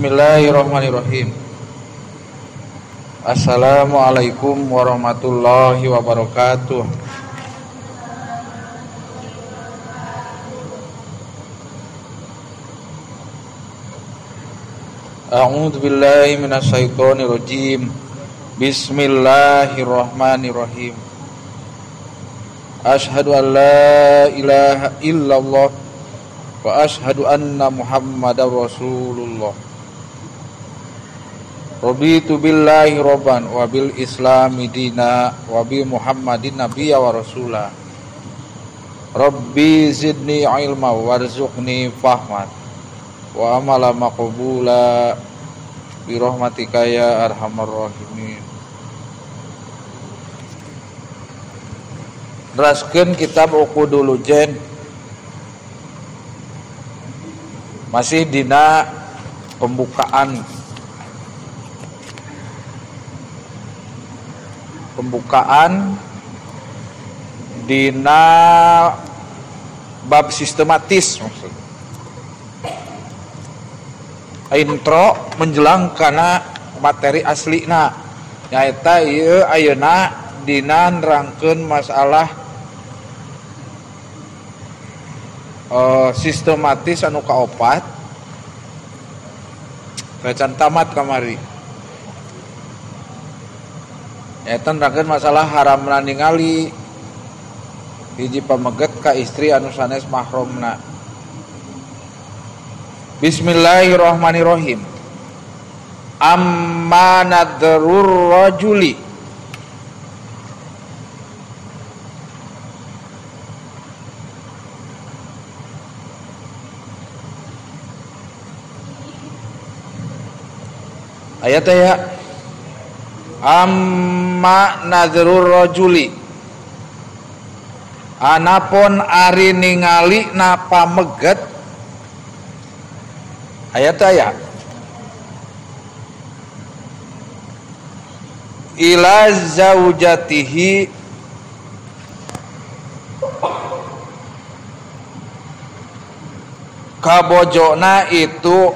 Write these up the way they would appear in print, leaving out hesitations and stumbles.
Bismillahirrahmanirrahim. Assalamualaikum warahmatullahi wabarakatuh. A'udzu billahi minasyaitonir rajim. Bismillahirrahmanirrahim. Asyhadu an la ilaha illallah wa asyhadu anna Muhammadar Rasulullah. Raditu billahi robban wa bil islami dina wa bi Muhammadin nabiyya wa rasula. Rabbi zidni ilma warzuqni fahman wa amala maqbula bi rahmatika ya arhamar rahimin. Teraskeun kitab Uqudul Jen, masih dina pembukaan dina bab sistematis, maksud intro menjelang kana materi aslina nyaeta ieu ayeuna dina nerangkeun masalah sistematis anu kaopat bacan tamat kamari. Eta nerangkeun masalah haramna ningali hiji pameget ka istri anu sanes mahromna. Bismillahirrahmanirrahim. Amma nadrur rajuli ayat ya. Amma nadrur rajuli, anapun ari ningali na pameget. Ayat aya ila zaujatihi kabojona itu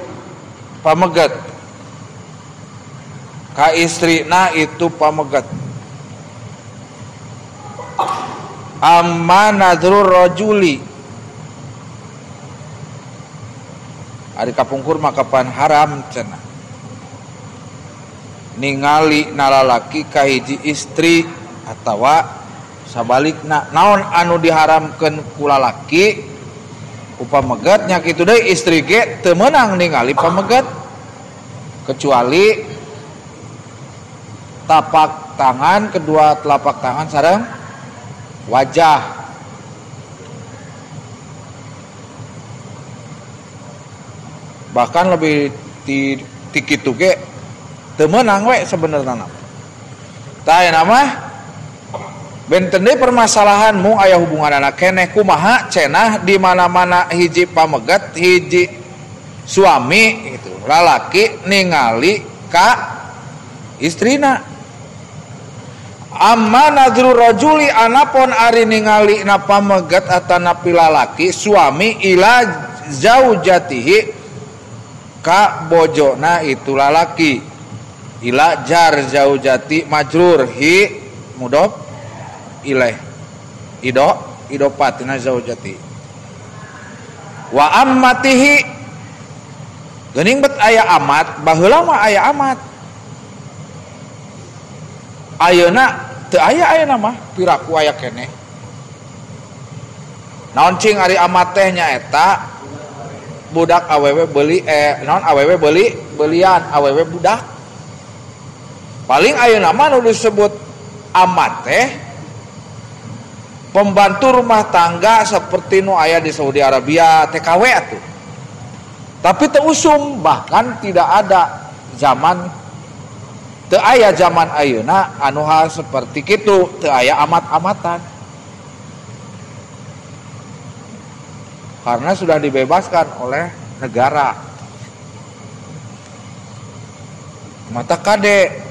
pameget, ka istrina itu pameget. Amma nadrur rajuli, ari kapungkur makapan haram cenah ningali nalalaki ka hiji istri atawa sabalikna. Naon anu diharamkeun ku lalaki ku pameget nya kitu deui istri ge teu meunang ningali pameget kecuali tapak tangan, kedua telapak tangan sareng wajah. Bahkan lebih ti kitu ge teu meunang we sabenerna. Tah aya mah benten deui permasalahanmu aya hubunganna keneh kumaha cenah di mana-mana hiji pameget hiji suami gitu lalaki ningali ka istrina. Amma nadrur rajuli, anapun ari ningali na pameget atana pilalaki suami ila zaujatihi ka bojona itu lalaki. Ila jar zaujati majrur hi mudhof ilaih idopatina zaujati. Wa ammatihi geuning bet aya amat, baheula mah aya amat. Ayeuna teu aya mah piraku aya keneh. Naon cing ari amat teh nyaeta budak awewe beuli naon awewe belian awewe budak. Paling ayeuna mah nu disebut amat teh pembantu rumah tangga seperti nu aya di Saudi Arabia TKW atuh. Tapi teu usum, bahkan tidak ada zaman teu aya zaman ayeuna anu hal seperti kitu, teu aya amat-amatan. Karena sudah dibebaskan oleh negara. Mata kade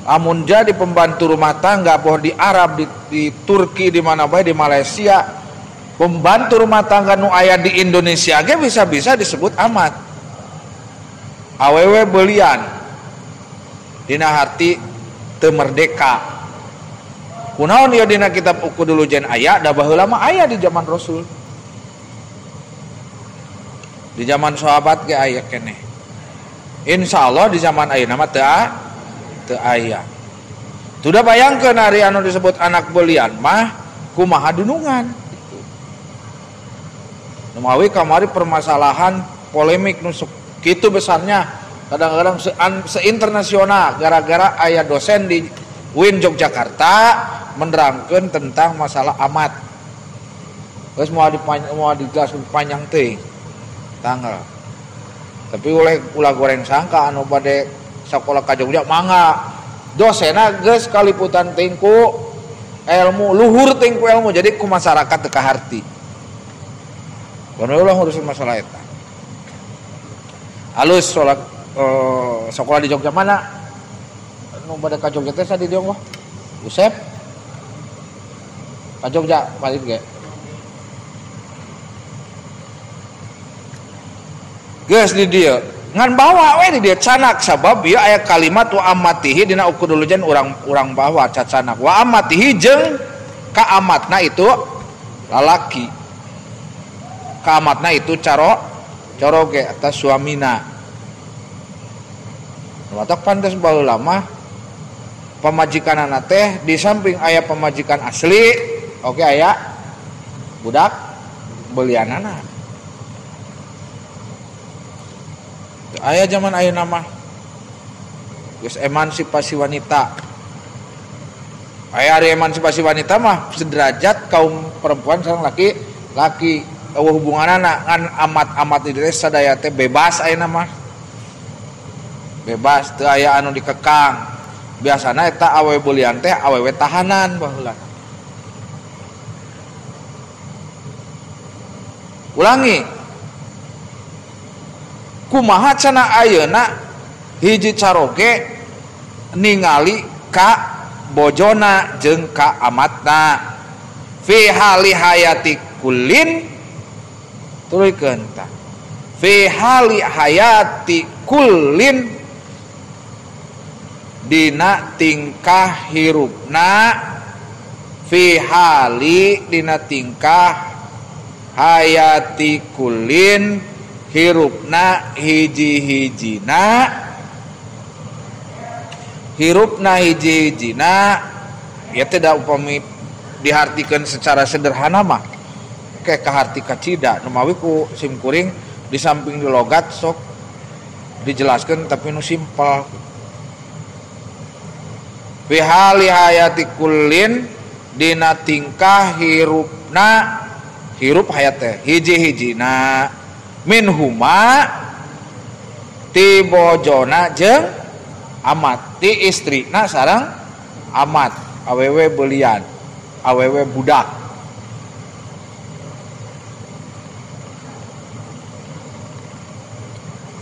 amun jadi pembantu rumah tangga boh di Arab, di Turki, di mana bae, di Malaysia, pembantu rumah tangga nu aya di Indonesia ge bisa-bisa disebut amat. awewe belian dina harti teu merdeka. Kunaon ieu dina kitab Ukudulujen aya, da baheula mah aya di zaman Rasul. Di zaman sahabat ge aya keneh. Insyaallah di zaman ayeuna mah teu aya. Sudah bayangkeun ari anu disebut anak belian mah kumaha dunungan gitu. Numawi kamari permasalahan polemik nu kitu besarnya kadang-kadang se-internasional gara-gara aya dosen di UIN Yogyakarta menerangkeun tentang masalah amat. Geus moal dijelaskeun panjang teuing tanggal. Tapi ulah goreng sangka anu bade sakola ka Jogja mangga dosena geus kaliputan teuing ku ilmu luhur teuing ku ilmu jadi ku masyarakat teu kaharti. Kono ulah ngurusin masalah eta. Alus sekolah di Jogja mana? Nu bade ka Jogja teh sadi dieu mah. Usep. Ka Jogja paling ge. Geus di dieu ngan bawa we di dieu canak sabab ieu aya kalimat wa amatihi dina Ukudulujen urang bawa cacanak wa amatihi jeung ka amatna itu lalaki. Ka amatna itu coroge atas suamina. Watak pantes baheula mah pamajikanana teh di samping aya pamajikan asli, oke aya budak belianana. Aya zaman ayeuna mah geus emansipasi wanita. Aya ari emansipasi wanita mah sederajat kaum perempuan sareng laki hubunganana ngan amat-amat di desa sadaya teh bebas ayeuna mah. Bebas teu aya anu dikekang. Biasana eta awewe beulian teh awewe tahanan baheula. Ulangi. Kumaha cenah ayeuna hiji caroge ningali ka bojona jeung ka amatna fi hali hayati kullin turikeun tah fi hali hayati kullin dina tingkah hirupna fi hali dina tingkah hayati kullin hirupna hiji-hijina ya tidak upami dihartikeun secara sederhana mah kayak kaharti kacida numawi ku simkuring di samping di logat sok dijelaskeun tapi nu simpel fi hali hayati kullin dina tingkah hirup hayat teh hiji-hijina min huma ti bojona jeung amat ti istrina sareng amat awewe belian awewe budak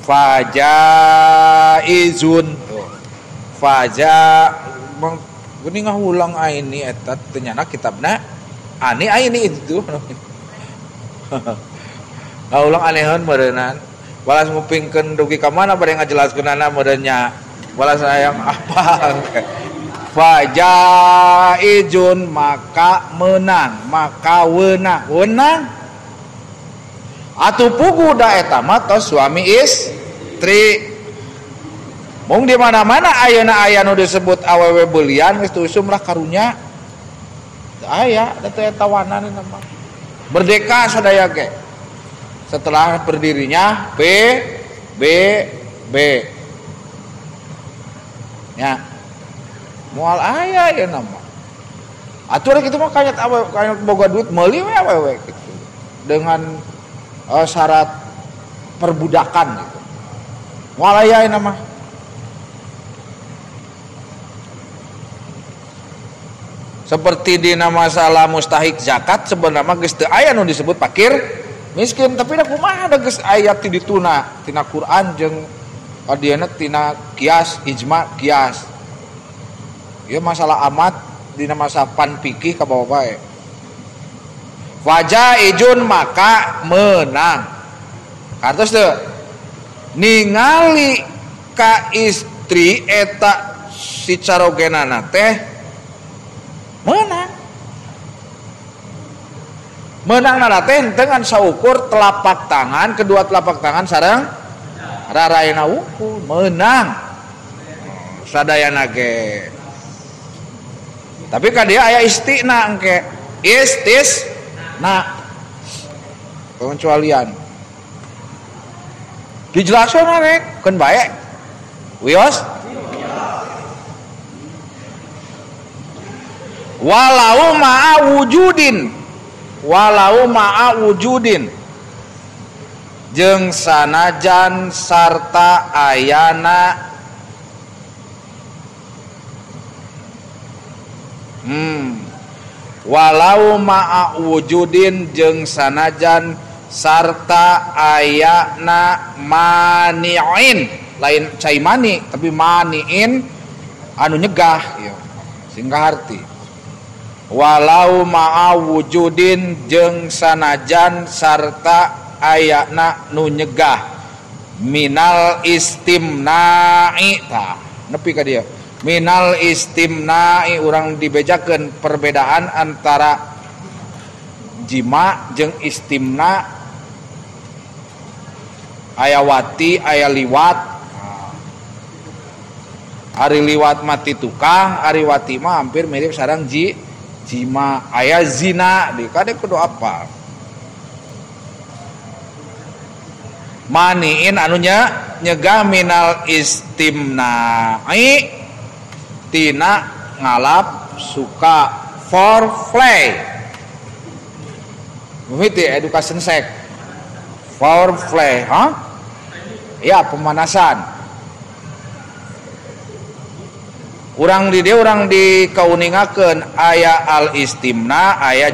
fajaizun faja geuning ngahulang aini eta teu nyana kitabna aini itu ulang anehun meureunan balas ngupingkeun dugi ka mana bade ngajelaskeunana meureunnya balas hayang apa fajaizun maka menang maka weunang atuh pugu da eta mah tos suami istri mung di mana-mana ayeuna aya nu disebut awewe beulian geus teu usum lah karunya aya da teh eta wanana mah merdeka sadaya ge setelah berdirinya PBB ya moal aya ya nama atuh kitu mah kayat boga duit meuli we awewe gitu dengan syarat perbudakan gitu moal aya nama seperti di masalah mustahik zakat sebenarnya geus teu aya nu disebut fakir miskin tapi da kumaha da geus ayat ti dituna tina Quran jeung adiana tina kias ijma kias ieu masalah amat dina masa pan fikih ka bawa bae fajaizun maka menang kartos teu ningali ka istri eta si carogenana teh menang nana teh dengan saukur telapak tangan, kedua telapak tangan sareng rarayana wungkul menang sadayana ge. Tapi kan dia aya istina engke istisna pengecualian dijelaskan rek kan baik wios walau ma'a wujudin jeung sanajan sarta ayana walau ma'a wujudin jeung sanajan sarta ayana mani'in, lain cai mani tapi mani'in anu nyegah ya sehingga arti walau ma'a wujudin jeung sanajan sarta ayana nu nyegah minal istimna'i ta nepi ka dieu minal istimna'i urang dibejakeun perbedaan antara jima jeung istimna. Aya wati aya liwat, ari liwat mati tukang, ari wati mah hampir mirip sareng jima. Aya zina di kade kudu apa maniin anunya nyegah minal istimna'i tina ngalap suka foreplay mimiti education sex foreplay ya pemanasan urang di dia urang dikauningakeun aya al istimna aya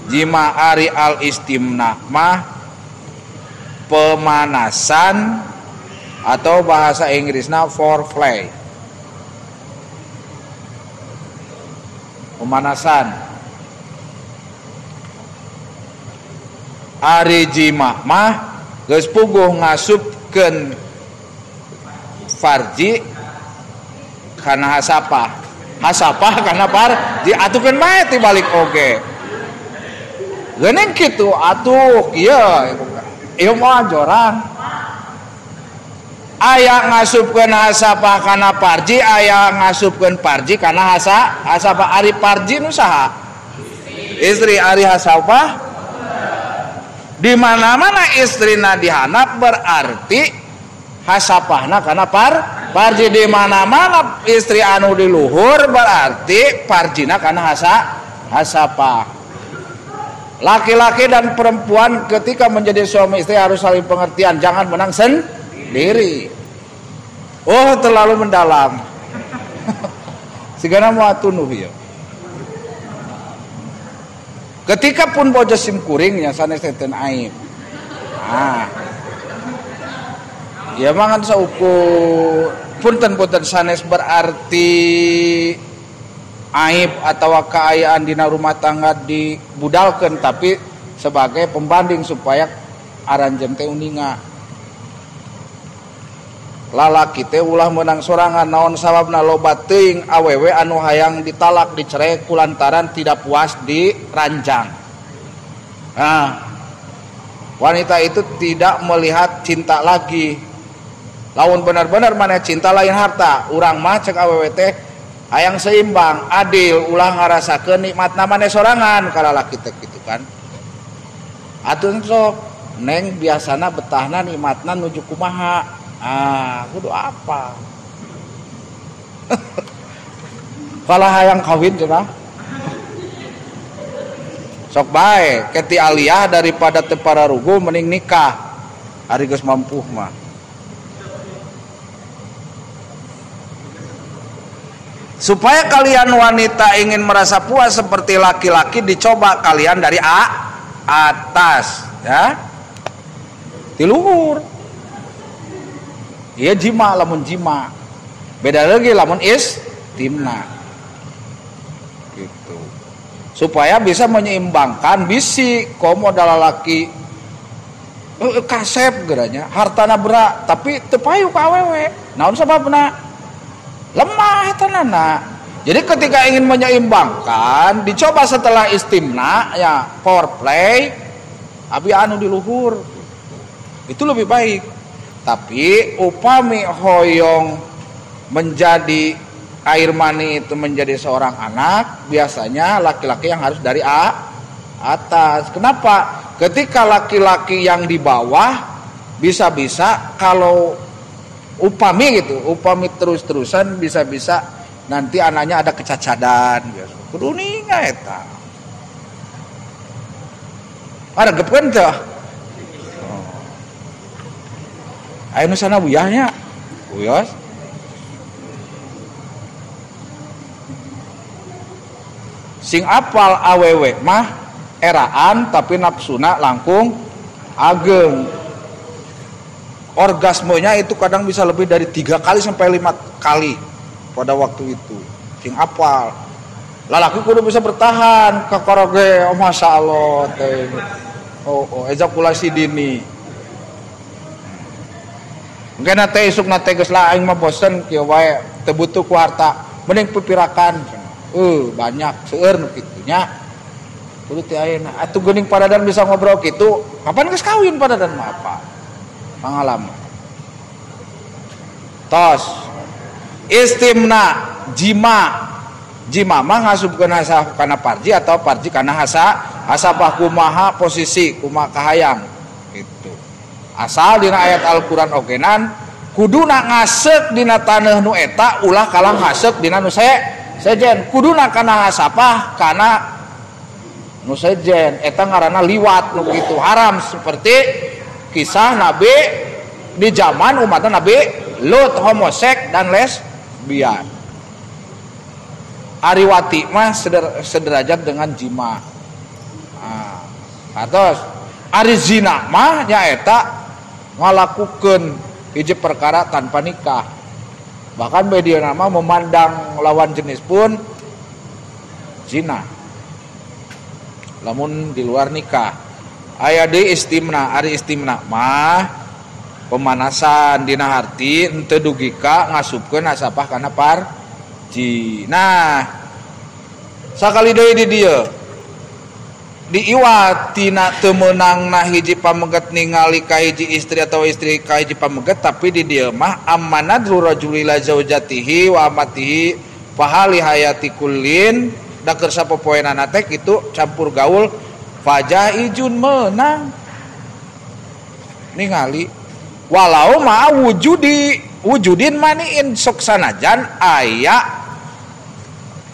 jima ari al istimna mah pemanasan atau bahasa Inggrisna foreplay pemanasan ari jima mah geus puguh ngasupkeun farji kana hasapah kana farji atukeun bae ti balik oge geuning kitu atuh ieu mah jorang aya ngasupkeun hasapah kana farji aya ngasupkeun farji kana hasapah ari farji nu saha istri ari hasapah di mana-mana istrina dihanap berarti hasapahna kana farji di mana-mana istri anu di luhur berarti farjina kana hasapah. Laki-laki dan perempuan ketika menjadi suami istri harus saling pengertian, jangan menang sendiri. Oh, terlalu mendalam. Sigana moal tunuh ya. Ketika pun bojo sim kuringnya sanes teu aib. Ya mangan saukur punten-punten sanes berarti aib atau keayaan dina rumah tangga dibudalkeun tapi sebagai pembanding supaya aranjeun teh uninga. Lalaki teh ulah menang sorangan naon sababna loba teuing awewe anu hayang ditalak dicerai kulantaran tidak puas diranjang. Wanita itu tidak melihat cinta lagi. Lamun benar-benar mana cinta lain harta, urang mah cek awewe teh hayang seimbang, adil, ulah ngarasakeun nikmatna maneh sorangan ka lalaki teh kitu kan. Atuh sok neng biasana betahna nikmatna nuju kumaha? Kudu apa? Kalau hayang kawin cenah. Sok bae keti aliyah daripada teu pararugu mending nikah. Ari geus mampu mah. Supaya kalian wanita ingin merasa puas seperti laki-laki dicoba kalian dari atas ya. Di luhur. Iya jima lamun jima. Beda lagi lamun istimna. Gitu. Supaya bisa menyeimbangkan bisi komo adalah laki kasep geranya hartana berat tapi teu payu ka awewe naon sababna lemah tanana. Jadi ketika ingin menyeimbangkan dicoba setelah istimna ya power play abi anu di luhur itu lebih baik. Tapi upami hoyong menjadi air mani itu menjadi seorang anak biasanya laki-laki yang harus dari atas. Kenapa? Ketika laki-laki yang di bawah bisa-bisa kalau upami terus-terusan bisa-bisa nanti anaknya ada kecacadan gitu. Kudu ninga eta. Ada gepkeun teh. Aya nu sana buyahnya. Buyos. Sing apal awewe mah eraan tapi nafsuna langkung ageng. Orgasmenya itu kadang bisa lebih dari 3 kali sampai 5 kali pada waktu itu. Sing apal. Lalaki kudu bisa bertahan kakoroge, oh masya Allah teh. Oh ejakulasi dini. Mungkin nate isuk nate geus laing mah bosen kieu wae teu butuh ku harta. Mending pipirakan. Banyak seueur nu kitu nya. Kudu teh ayeuna atuh geuning padadan bisa ngobrol kitu, kapan geus kawin padadan mah apa? Pangalaman. Tos. Istimna jima mah ngasupkeun hasah kana parji atau parji kana hasapah kumaha posisi kumaha kahayang gitu. Asal dina ayat Al-Qur'an ogenan kuduna ngasek dina taneuh nu eta ulah kalang ngasek dina nu sejen kuduna kana hasapah kana nu sejen eta ngaranna liwat nu kitu haram seperti kisah Nabi di zaman umatna Nabi Lut homoseks dan lesbian. Ariwati mah sederajat dengan jima. Katos ari zina mah nyaeta ngalakukeun hiji perkara tanpa nikah. Bahkan media nama memandang lawan jenis pun zina. Lamun di luar nikah aya deui istimna. Ari istimna mah pemanasan dina harti henteu dugi ka ngasupkeun hasapah kana parji. Nah sakali deui di dieu diiwat tina teu meunangna hiji pameget ningali ka hiji istri atau istri ka hiji pameget tapi di dieu mah amanadru rajuli la zaujatihi wa amatihi fahali hayati kullin da keur sapopoenana teh kitu campur gaul fajaijun meunang ningali walau ma wujudin maniin sok sanajan aya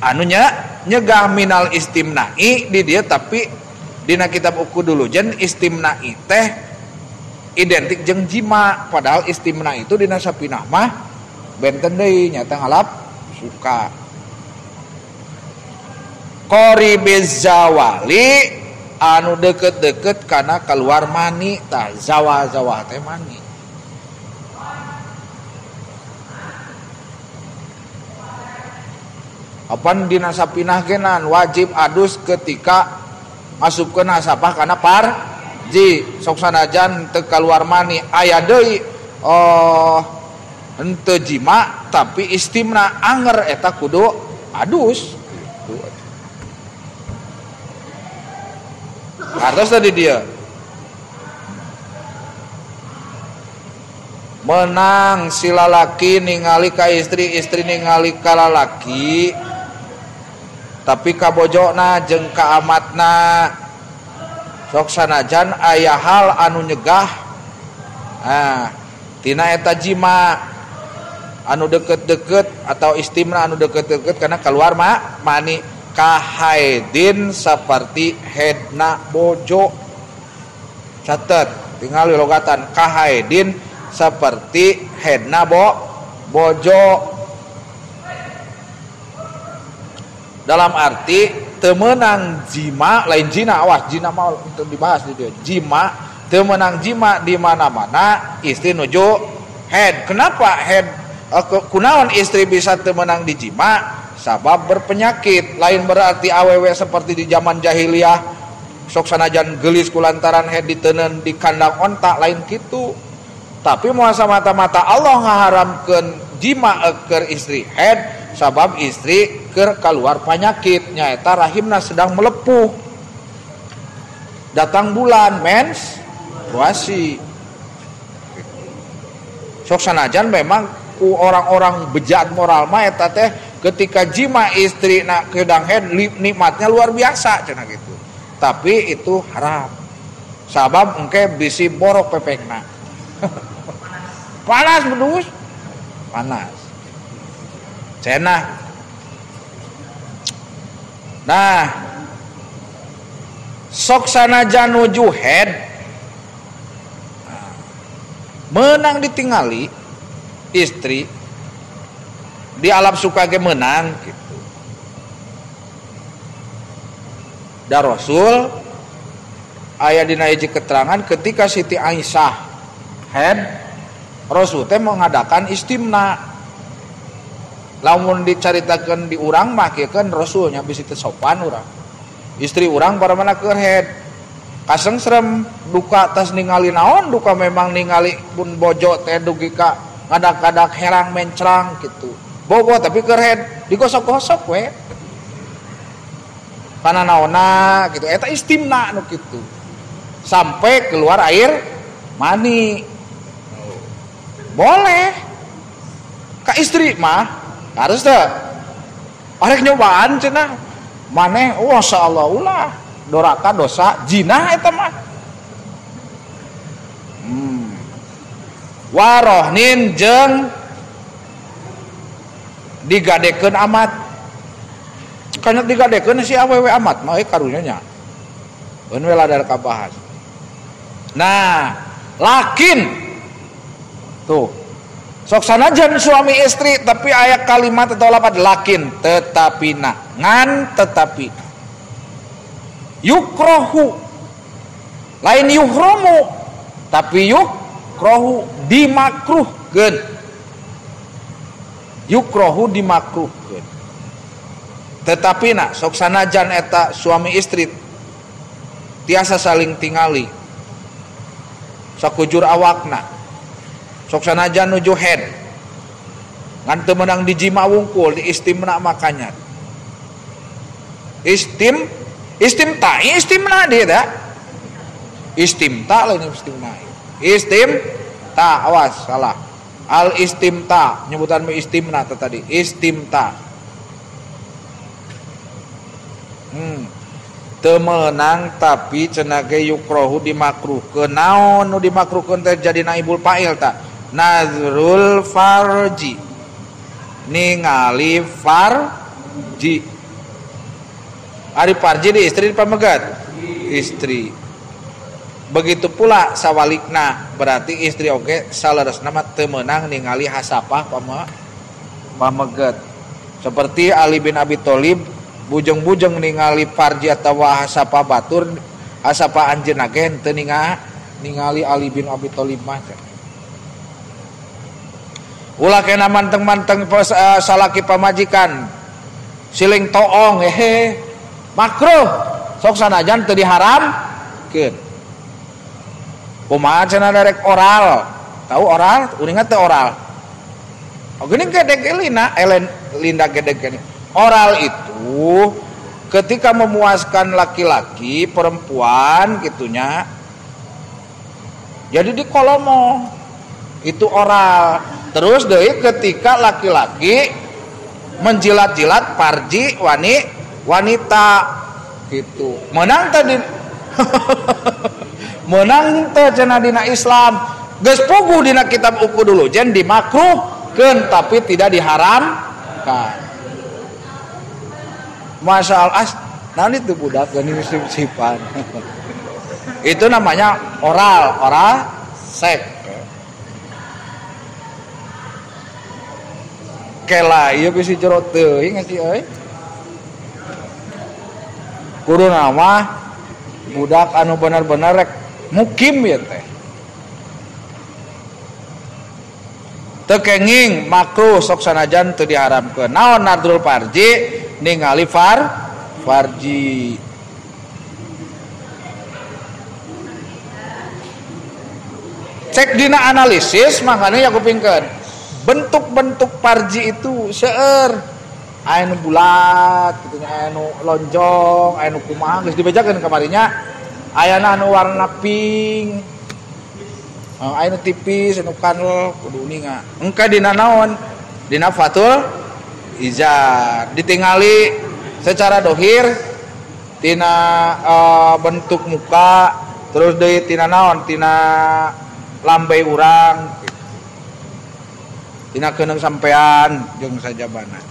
anu nyegah minal istimna'i di dia tapi dina kitab uku dulu jen istimna'i teh identik jeung jima padahal istimna itu dina sapinah mah benten deui nyata ngalap suka qoribiz zawali anu deket-deket karena keluar mani tah zawa teh mani. Apan dina sapinah genan wajib adus ketika masukkeun hasapah kana parji sok sanajan teu kaluar mani aya deui henteu jima tapi istimna anger eta kudu adus. Artos tadi dia menang si lalaki ningali ka istri ningali ka lalaki tapi kabojona jeung ka amatna sok sanajan aya hal anu nyegah tina eta jima anu deket-deket atau istimna anu deket-deket karena keluar mani kahaidin seperti hedna bojo. Catat tinggal logatan kahaidin seperti hedna bojo dalam arti temenang jima lain jina awas jina mau untuk dibahas di dia jima temenang jima di mana-mana istri nuju head. Kenapa head kunaon istri bisa temenang di jima sabab berpenyakit lain berarti awewe seperti di zaman jahiliyah sok sanajan geulis kulantaran head diteuneun di kandang onta lain kitu. Tapi moal mata-mata Allah ngaharamkeun jima keur istri head sabab istri keur kaluar panyakit nyaeta rahimna sedang melepuh. Datang bulan menstruasi. Sok sanajan memang ku orang-orang bejat moral mah eta teh ketika jima istri nak keudang head nikmatnya luar biasa cenah gitu. Tapi itu haram. Sabab engke bisi borok pepekna. Panas bedus. Panas. Cenah. Nah, sok sanajan nuju head menang ditingali istri di alam suka ge menang gitu. Da Rasul aya dina hiji keterangan ketika Siti Aisyah head Rasul teh mengadakan istimna. Lamun dicaritakeun di urang mah kieu kan Rasulnya bisi teu sopan urang. Istri urang paramana keur head kasengsrem duka tas ningali naon duka memang ningali pun bojo teh dugi ka ngadak-ngadak herang mencrang gitu bobo tapi keur head digosok-gosok we kana naonna gitu eta istimna nu kitu sampai keluar air mani boleh ka istri mah harus teh arek nyobaan cenah maneh masyaallah ulah doraka dosa jinah eta mah warohnin jeung digadekeun amat kana digadekeun si awewe amat mah karunya nya eun we ladar kabahas. Nah lakin tuh sok sanajan suami istri tapi aya kalimat atau lapat lakin tetapina ngan tetapi yukrohu lain yuhromu tapi yukrohu dimakruhkeun yukrohu dimakruhkeun tetapi nak sok sanajan eta suami istri tiasa saling tingali sakujur awakna sok sanajan nuju head ngan teu meunang dijima wungkul di istimna makanya istimna dia dah istimta lain istimta awas salah al istimta nyebutan mi istimna tadi istimta teu meunang tapi cenah ge yukrohu dimakruhkeun naon nu dimakruhkeun teh jadi naibul fa'il ta nazrul farji ningali farji ari parji di istri pamegat istri begitu pula sawalikna berarti istri oge saleresna mah teu meunang ningali hasapah pamegat seperti Ali bin Abi Thalib bujeng-bujeng ningali parji atawa hasapah batur hasapah anjeunna ge teu ningali Ali bin Abi Thalib mah ulah kena manteng-manteng salaki pamajikan siling toong makruh sok sanajan teu diharamkeun kumaha cenah derek oral tahu oral uring teh oral geuning gedeg linda gedeg gini oral itu ketika memuaskan laki-laki perempuan gitunya jadi dikolomo itu oral terus deui ketika laki-laki menjilat-jilat parji wanita gitu menang tadi menang teh cenah dina Islam geus puguh dina kitab uku dulu jen dimakruhkeun tapi tidak diharamkan masyaallah naon itu budak geuning sip-sipan itu namanya oral seks kela ieu bisi jero teuing atuh euy kudu nama budak anu bener-bener rek mukim ya teh teu kenging makruh sok sanajan teu diharamkeun naon nadrul farji ningali farji Cek dina analisis makanya ya kupingkeun bentuk-bentuk parji itu seueur aya nu bulat kitu nya, aya nu lonjong, aya nu kumaha geus dibejakeun kamarinya. Ayana anu warna pink, aya nu tipis, anu kanel, kudu uninga. Engke dina naon? Dina fatul izar. Ditingali secara dohir tina bentuk muka, terus deui tina naon? Tina lambe urang, tina keuneng sampean jeung sajabana.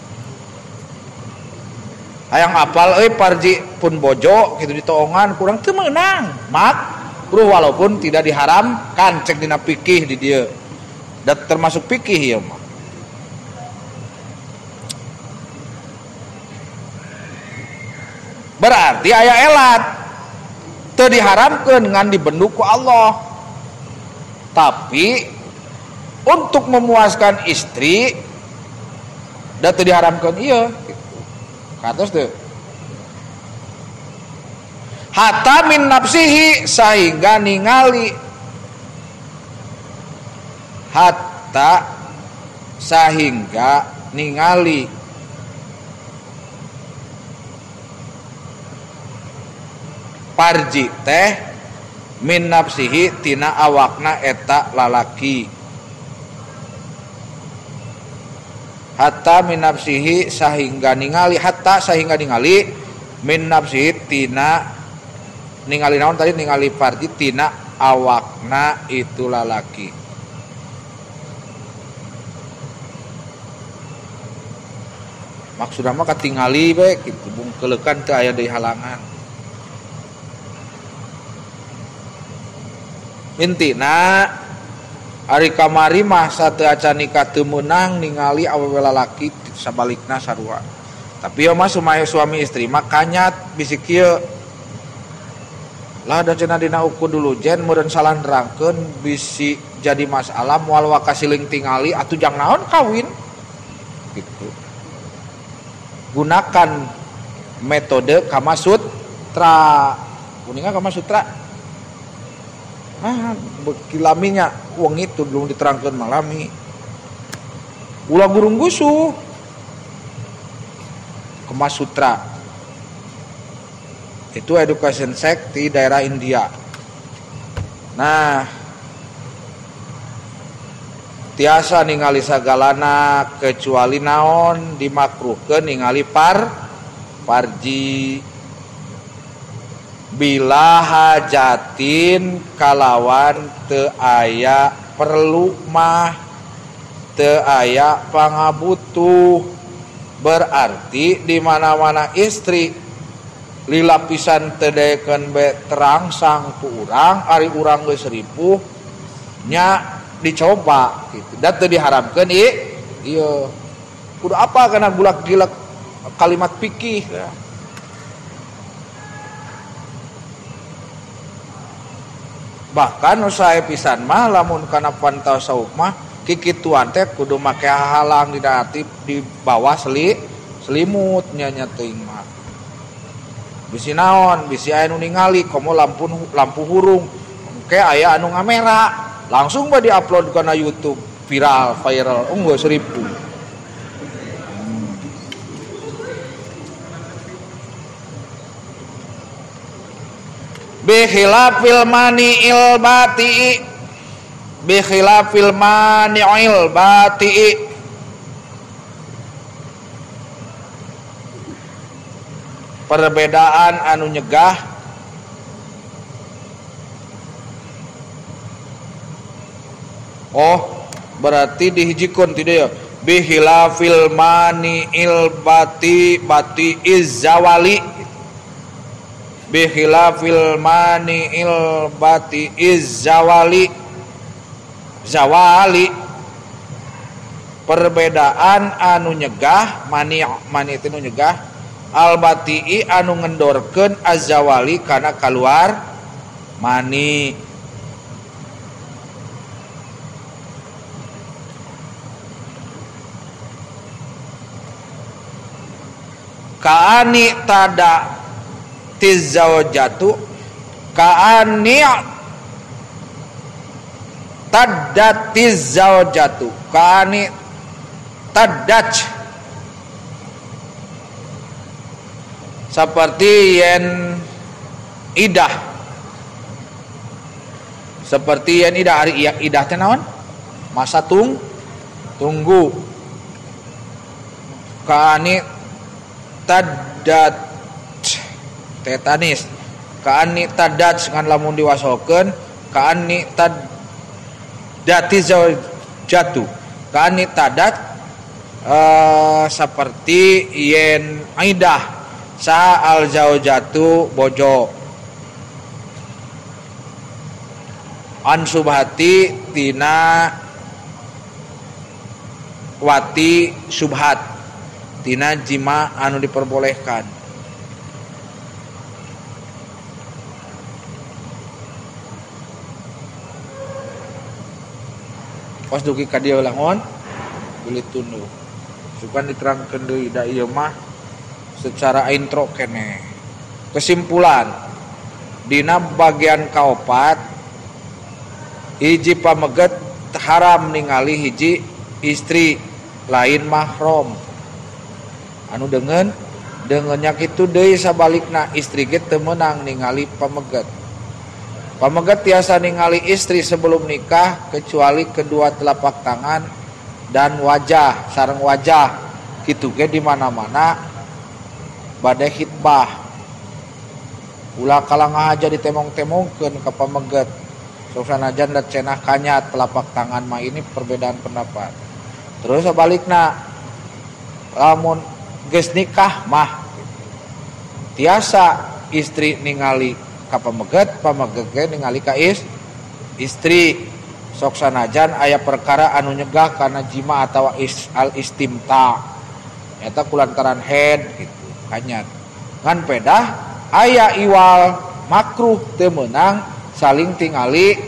Hayang apal euy parji pun bojo kitu ditoongan kurang teu meunang. Makruh walaupun tidak diharamkan cek dina fikih di dieu. Dan termasuk fikih ieu mah. Berarti aya elat. Teu diharamkeun ngan dibenduk ku Allah. Tapi untuk memuaskan istri da teu diharamkeun ieu. Katos tuh hatta min nafsihi sehingga ningali hatta sehingga ningali parji teh min nafsihi tina awakna eta lalaki hatta min nafsihi sehingga ningali hatta sehingga ningali min nafsihi tina ningali naon tadi ningali farji tina awakna itu lalaki. Maksudna mah katingali we kitu bungkeulekan teu aya deui halangan. Intina ari kamari mah sateu acan nikah teu meunang ningali awewe lalaki sabalikna sarua. Tapi ieu mah suami istri mah kanyat bisi kieu. Lah da cenah dina ukur dulu jen meureun salandrangkeun bisi jadi masalah moal wakasiling tingali atuh jang naon kawin. Gitu. Gunakan metode Kama Sutra. Kuninga Kama Sutra. Beki laminya wong itu belum diterangkan malami ulah gurung gusu Kama Sutra itu education sect di daerah India. Nah tiasa ningali sagalana kecuali naon dimakruhkeun ningali parji bila hajatin kalawan teu aya perlu mah teu aya pangabutuh. Berarti di mana-mana istri lilapisan teu daekeun be terangsang ku urang ari urang geus ripuh nya dicoba gitu da teu diharamkeun ieu kudu apa kana gulak-gilak kalimat fikih ya. Bahkan usaha pisan mah lamun kana pantau sauk mah kikituan teh kudu make halang di bawah selimut nya teuing mah. Bisi naon? Bisi aya nu ningali komo lampu hurung. Engke aya anu ngamera. Langsung ba di-upload kana YouTube viral geus 1000. Bikhilafil mani'il bati'i bikhilafil mani'il bati'i perbedaan anu nyegah berarti dihijikeun ti dieu bikhilafil mani'il bati'iz zawali bikhilafil mani'il bati'iz zawali perbedaan anu nyegah mani itu anu nyegah al bati'i anu ngendorkeun azawali kana keluar mani. Kaani tada tizawjatu kaani Taddatiz zaujatu kani taddaj seperti yen idah, seperti yen idah. Hari idah teh naon? Masa tunggu. Kani tadat tetanis, kani tadat ngan lamun diwasokeun kani tadati zaujatu, kani tadat seperti yen aidah sa al zaujatu bojo an subhati tina wati subhat tina jima anu diperbolehkan. Pas dugi ka dieu lamun kulit tunduk sukan diterangkeun deui da ieu mah secara intro kene. Kesimpulan dina bagian kaopat hiji pameget haram ningali hiji istri lain mahram anu dengennya kitu deui sabalikna istri ge teu meunang ningali pameget. Pameget tiasa ningali istri sebelum nikah kecuali kedua telapak tangan dan wajah, sareng wajah kitu ge di mana-mana bade hitbah. Ulah kalang aja ditemong-temongkeun ka pameget. Sanajan da cenah kanyat telapak tangan mah ini perbedaan pendapat. Terus sebalikna lamun geus nikah mah tiasa istri ningali ka pameget, pameget ge ningali ka istri. Sok sanajan aya perkara anu nyegah kana jima atawa al istimta eta kulantaran head gitu kanyat ngan pedah aya iwal makruh teu meunang saling tingali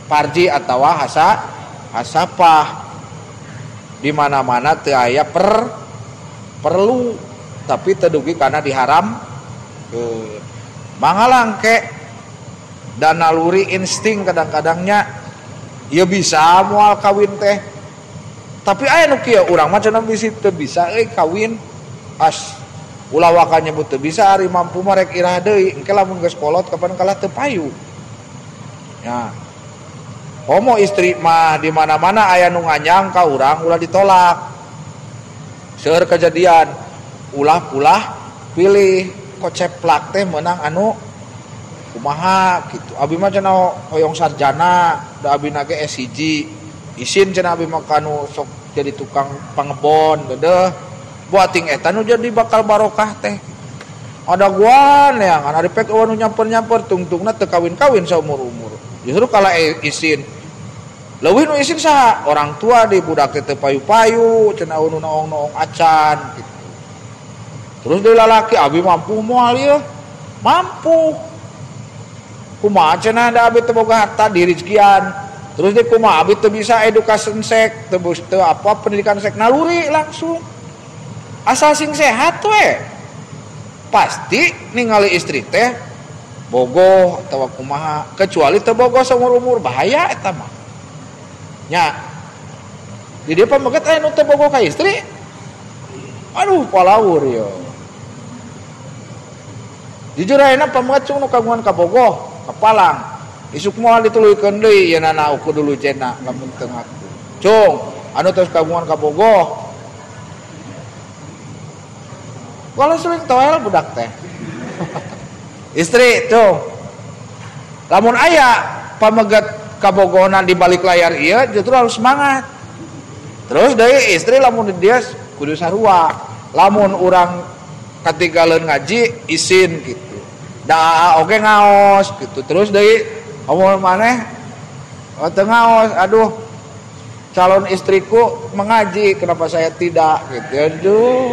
parji atawa hasapah di mana-mana teu aya perlu tapi tedugi karena diharam mangalangke dan naluri insting kadang-kadangnya ya bisa moal kawin teh tapi aya nu kieu urang mah cenah bisi teu bisa kawin as ulah waka nyebut teu bisa ari mampu mah rek irah deui engke lamun geus kolot kapan kalah teu payu nya homo istri mah di mana-mana aya nu nganyang ka urang ulah ditolak seueur kejadian ulah pilih koceplak teh meunang anu kumaha gitu abi mah cenah hoyong sarjana da abi na ge S1 isin cenah abi mah kanu sok jadi tukang pangebon deudeuh buating eta nu jadi bakal barokah teh ada guan yang ari pek eueuh nu nyamper-nyamper tungtungna teu kawin-kawin saumur-umur justru kala isin leuwih nu isin saha orang tua di budak teh teu payu-payu cenah nu naong-naong acan gitu terus deui lalaki abi mampu moal ieu mampu kumaha cenah da abi teu boga harta dirizkian terus deui kumaha abi teu bisa edukasi sek teu apa pendidikan sek naluri langsung asal sing sehat we pasti ningali istri teh bogoh atawa kumaha kecuali teu bogoh saumur-umur bahaya eta mah nya di dieu pameget aya nu teu bogoh ka istri aduh palawur yo jujur ayeuna pameget cung nu kagungan ka bogoh kapalang isuk moal dituluykeun deui yeuna na uku dulu cenah lamun teu ngaku cung anu tos kagungan ka bogoh kalau sering toel budak teh istri tuh lamun aya pameget kabogohna di balik layar ieu justru harus semangat terus deui istri lamun dia kudu sarua lamun urang katigaleun ngaji isin gitu da oge ngaos gitu terus deui omong maneh teu ngaos aduh calon istriku mengaji kenapa saya tidak gitu aduh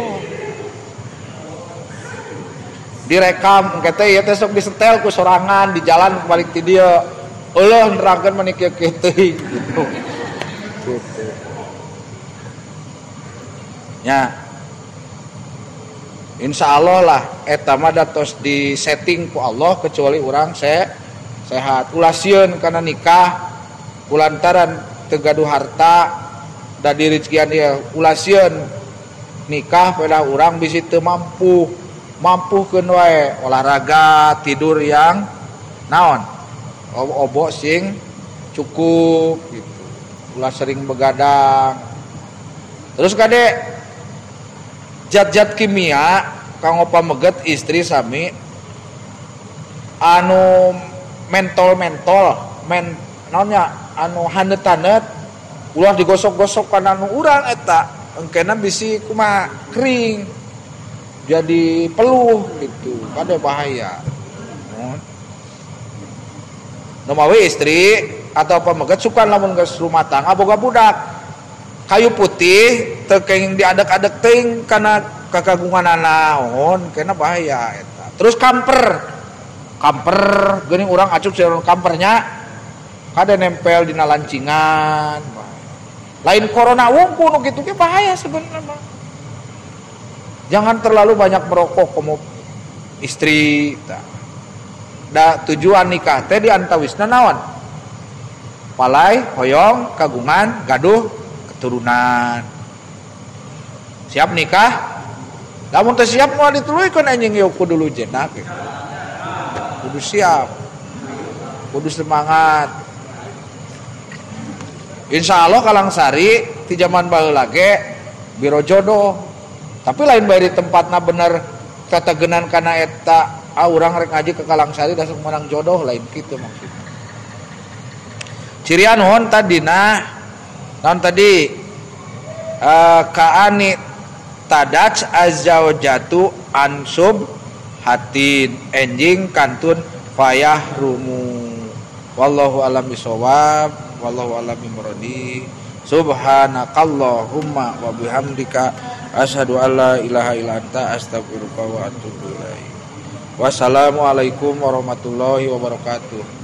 direkam kata ya teh sok disetel ku sorangan di jalan balik ti dieu eueuh nerangkeun mani kieu teuing gitu nya insyaallah lah eta mah da tos di setting ku Allah kecuali urang sehat ulah sieun kana nikah kulantaran tegaduh harta da diri sekian ya ulasieun nikah pada urang bisi teu mampukeun wae olahraga tidur yang naon obo sing cukup gitu ulah sering begadang terus kade zat-zat kimia kanggo pameget istri sami anu mentol naonnya anu handet-handet ulah digosok-gosok kana anu urang eta engkena bisi kumaha kering jadi peluh gitu kade bahaya Nomawi istri atau pameget sukan lamun geus rumah tangga boga budak kayu putih teu kenging diadek-adek teuing kana kakagungan naon kena bahaya eta. Terus kamper geuning urang acup saeureun kampernya kada nempel dina lancingan. Lain corona wungkul nu kitu ge bahaya sebenarnya. Jangan terlalu banyak merokok kamu istri ta. Da tujuan nikah teh di antawisna naon? Palai, hoyong, kagungan, gaduh, keturunan. Siap nikah? Lamun teu siap moal dituluykeun anjing yeuh kudu lujenak. Kudu siap. Kudu semangat. Insya Allah Kalangsari di zaman baheula ge biro jodoh. Tapi lain bae di tempatna bener katagenan kana eta urang rek ngaji ke Kalangsari dasuk menang jodoh lain kitu maksudna. Cirian nuhun tadina naon tadi kaani tadats azzaujatu ansub hatin enjing kantun fayah rumu wallahu alam bisawab wallahu alam bimuradi subhanakallahumma wa bihamdika asyhadu an la ilaha illa anta astaghfiruka wa atubu ilaik. Wassalamualaikum warahmatullahi wabarakatuh.